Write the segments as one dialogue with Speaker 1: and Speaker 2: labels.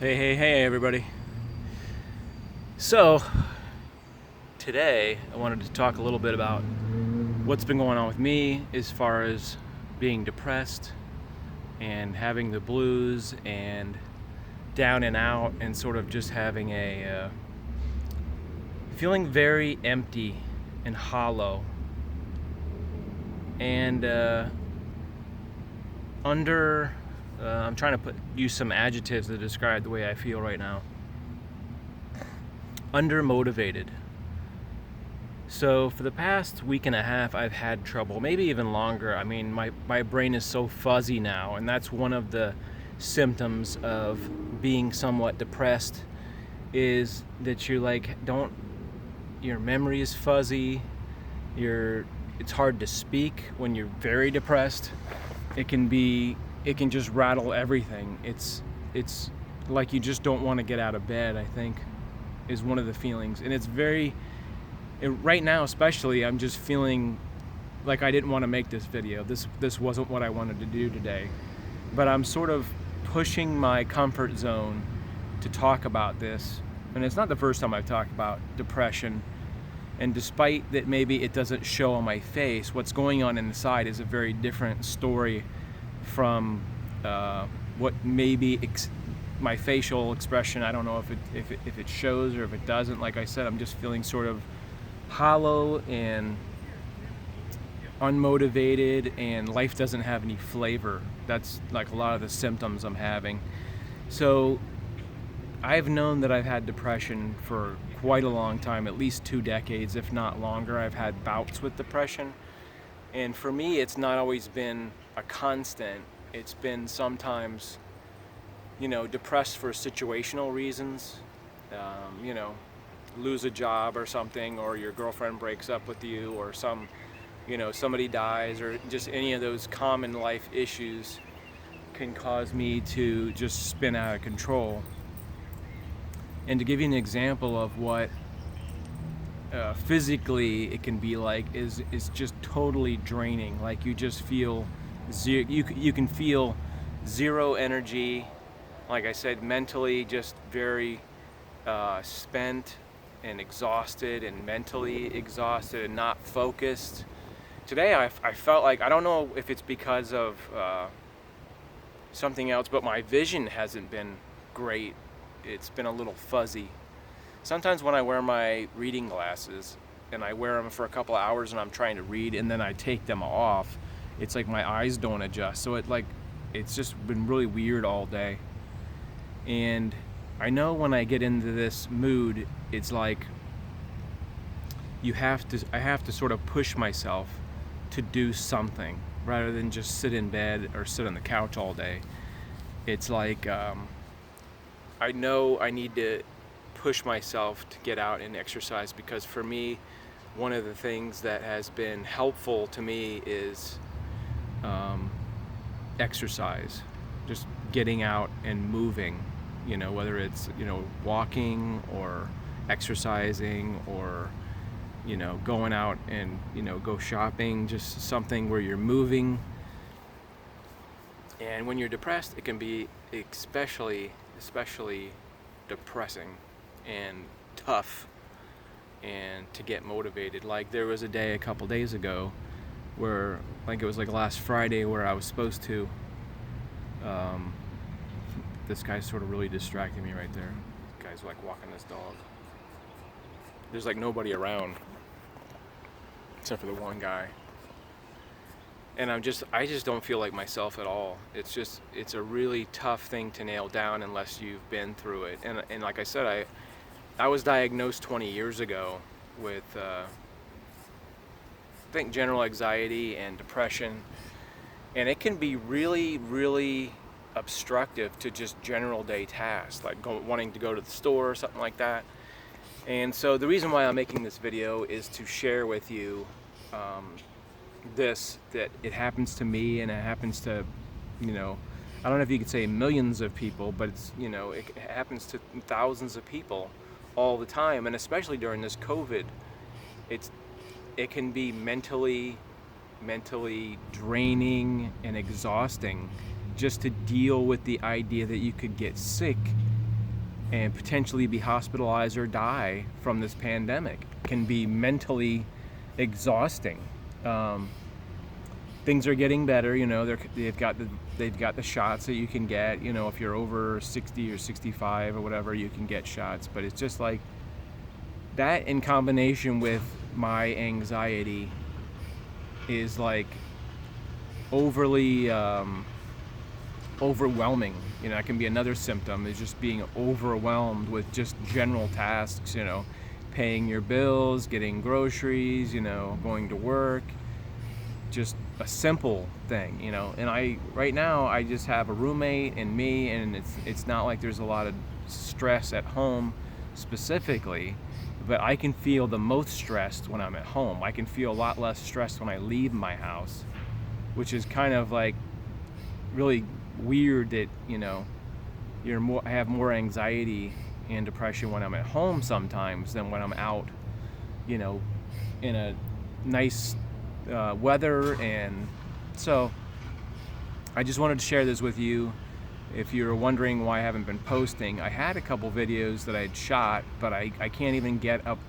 Speaker 1: Hey, everybody. So, today I wanted to talk a little bit about what's been going on with me as far as being depressed and having the blues and down and out and sort of just having a feeling very empty and hollow and under I'm trying to use some adjectives to describe the way I feel right now. Undermotivated. So for the past week and a half, I've had trouble, maybe even longer. I mean, my brain is so fuzzy now, and that's one of the symptoms of being somewhat depressed, is that your memory is fuzzy, it's hard to speak when you're very depressed. It can just rattle everything. It's like you just don't want to get out of bed, I think, is one of the feelings. And right now especially, I'm just feeling like I didn't want to make this video. This wasn't what I wanted to do today. But I'm sort of pushing my comfort zone to talk about this. And it's not the first time I've talked about depression. And despite that maybe it doesn't show on my face, what's going on inside is a very different story from what maybe my facial expression. I don't know if it shows or if it doesn't. Like I said, I'm just feeling sort of hollow and unmotivated, and life doesn't have any flavor. That's like a lot of the symptoms I'm having. So I've known that I've had depression for quite a long time, at least 2 decades, if not longer. I've had bouts with depression. And for me, it's not always been a constant. It's been sometimes, depressed for situational reasons. Lose a job or something, or your girlfriend breaks up with you, or somebody dies, or just any of those common life issues can cause me to just spin out of control. And to give you an example of what physically it can be like, is just totally draining. Like you just feel you can feel zero energy. Like I said, mentally just very spent and exhausted, and mentally exhausted and not focused. Today I felt like, I don't know if it's because of something else, but my vision hasn't been great. It's been a little fuzzy. Sometimes when I wear my reading glasses and I wear them for a couple of hours and I'm trying to read, and then I take them off, it's like my eyes don't adjust. So it's just been really weird all day. And I know when I get into this mood, it's like I have to sort of push myself to do something rather than just sit in bed or sit on the couch all day. It's like I know I need to push myself to get out and exercise, because for me, one of the things that has been helpful to me is exercise, just getting out and moving, whether it's, walking or exercising, or, going out and, go shopping, just something where you're moving. And when you're depressed, it can be especially depressing and tough, and to get motivated. Like there was a day a couple days ago where, like it was like last Friday, where I was supposed to this guy's sort of really distracting me right there. This guy's like walking this dog. There's like nobody around except for the one guy. And I just don't feel like myself at all. It's a really tough thing to nail down unless you've been through it. And like I said, I was diagnosed 20 years ago with I think general anxiety and depression. And it can be really, really obstructive to just general day tasks, like wanting to go to the store or something like that. And so the reason why I'm making this video is to share with you that it happens to me, and it happens to, I don't know if you could say millions of people, but it's, it happens to thousands of people all the time. And especially during this COVID, it can be mentally draining and exhausting just to deal with the idea that you could get sick and potentially be hospitalized or die from this pandemic. It can be mentally exhausting. Things are getting better, they've got the shots that you can get, if you're over 60 or 65 or whatever, you can get shots. But it's just like that, in combination with my anxiety, is like overly overwhelming. That can be another symptom, is just being overwhelmed with just general tasks, paying your bills, getting groceries, going to work, just a simple thing, and right now I just have a roommate and me, and it's not like there's a lot of stress at home specifically, but I can feel the most stressed when I'm at home. I can feel a lot less stressed when I leave my house, which is kind of like really weird that, I have more anxiety and depression when I'm at home sometimes than when I'm out, in a nice weather. And so I just wanted to share this with you. If you're wondering why I haven't been posting, I had a couple videos that I'd shot, but I can't even get to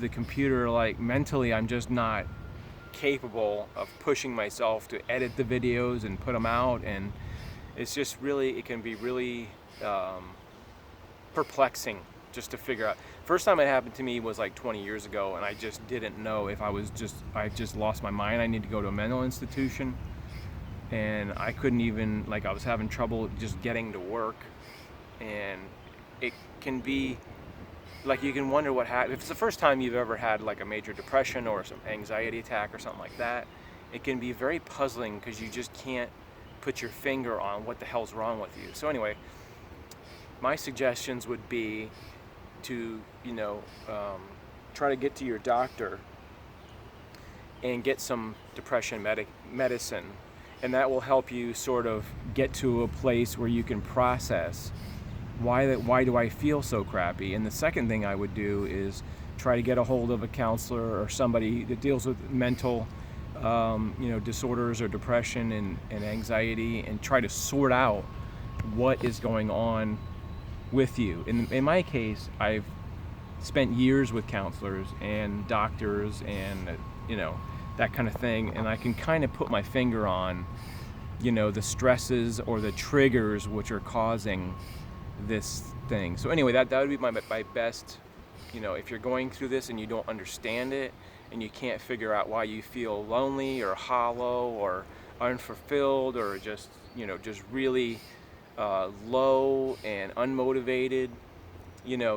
Speaker 1: the computer. Like, mentally, I'm just not capable of pushing myself to edit the videos and put them out, and it's just really, it can be really perplexing just to figure out. First time it happened to me was like 20 years ago, and I just didn't know if I just lost my mind. I need to go to a mental institution, and I couldn't even, I was having trouble just getting to work. And it can be like, you can wonder what happened. If it's the first time you've ever had like a major depression or some anxiety attack or something like that, it can be very puzzling because you just can't put your finger on what the hell's wrong with you. So anyway, my suggestions would be to, try to get to your doctor and get some depression medicine, and that will help you sort of get to a place where you can process why do I feel so crappy. And the second thing I would do is try to get a hold of a counselor or somebody that deals with mental disorders or depression and anxiety, and try to sort out what is going on with you. In my case, I've spent years with counselors and doctors and that kind of thing, and I can kind of put my finger on the stresses or the triggers which are causing this thing. So anyway, that would be my best, if you're going through this and you don't understand it and you can't figure out why you feel lonely or hollow or unfulfilled or just really low and unmotivated,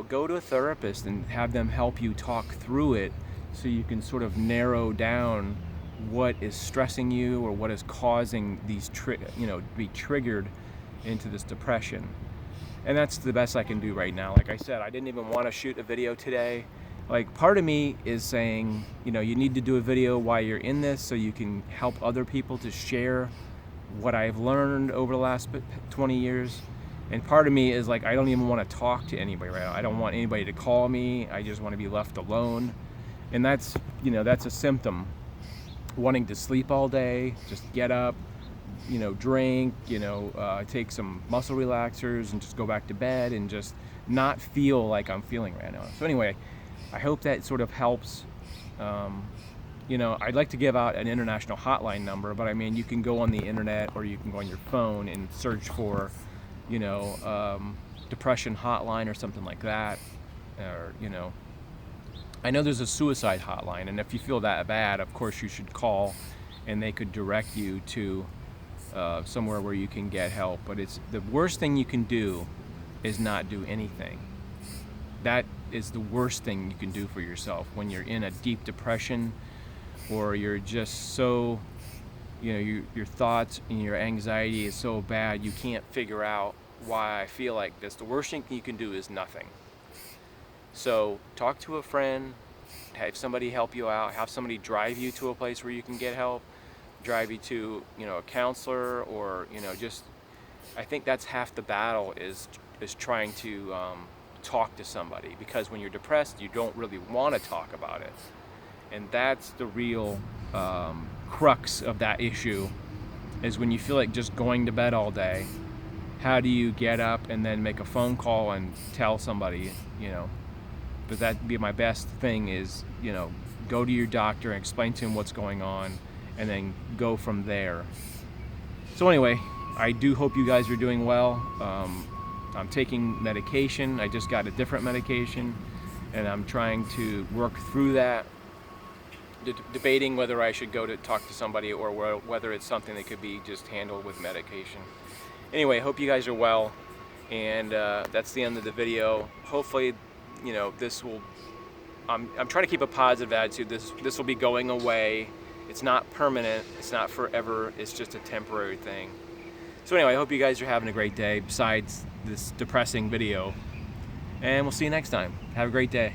Speaker 1: go to a therapist and have them help you talk through it, so you can sort of narrow down what is stressing you or what is causing these to be triggered into this depression. And that's the best I can do right now. Like I said, I didn't even want to shoot a video today. Like, part of me is saying, you need to do a video while you're in this so you can help other people to share what I've learned over the last 20 years. And part of me is like, I don't even want to talk to anybody right now. I don't want anybody to call me. I just want to be left alone. And that's a symptom. Wanting to sleep all day, just get up, drink, take some muscle relaxers and just go back to bed and just not feel like I'm feeling right now. So anyway, I hope that sort of helps. I'd like to give out an international hotline number, but I mean, you can go on the internet or you can go on your phone and search for, depression hotline or something like that. Or, I know there's a suicide hotline, and if you feel that bad, of course you should call and they could direct you to somewhere where you can get help. But it's the worst thing you can do is not do anything. That is the worst thing you can do for yourself when you're in a deep depression, or you're just so, your thoughts and your anxiety is so bad you can't figure out why I feel like this. The worst thing you can do is nothing. So talk to a friend, have somebody help you out, have somebody drive you to a place where you can get help, drive you to, a counselor, or, I think that's half the battle is trying to talk to somebody, because when you're depressed, you don't really want to talk about it. And that's the real crux of that issue, is when you feel like just going to bed all day how do you get up and then make a phone call and tell somebody, you know? But that'd be my best thing is, you know, go to your doctor and explain to him what's going on, and then go from there. So anyway, I do hope you guys are doing well. I'm taking medication. I just got a different medication, and I'm trying to work through that, debating whether I should go to talk to somebody or whether it's something that could be just handled with medication. Anyway, hope you guys are well, and that's the end of the video. Hopefully, you know, this will, I'm trying to keep a positive attitude. This will be going away. It's not permanent, it's not forever, it's just a temporary thing. So anyway, I hope you guys are having a great day besides this depressing video, and we'll see you next time. Have a great day.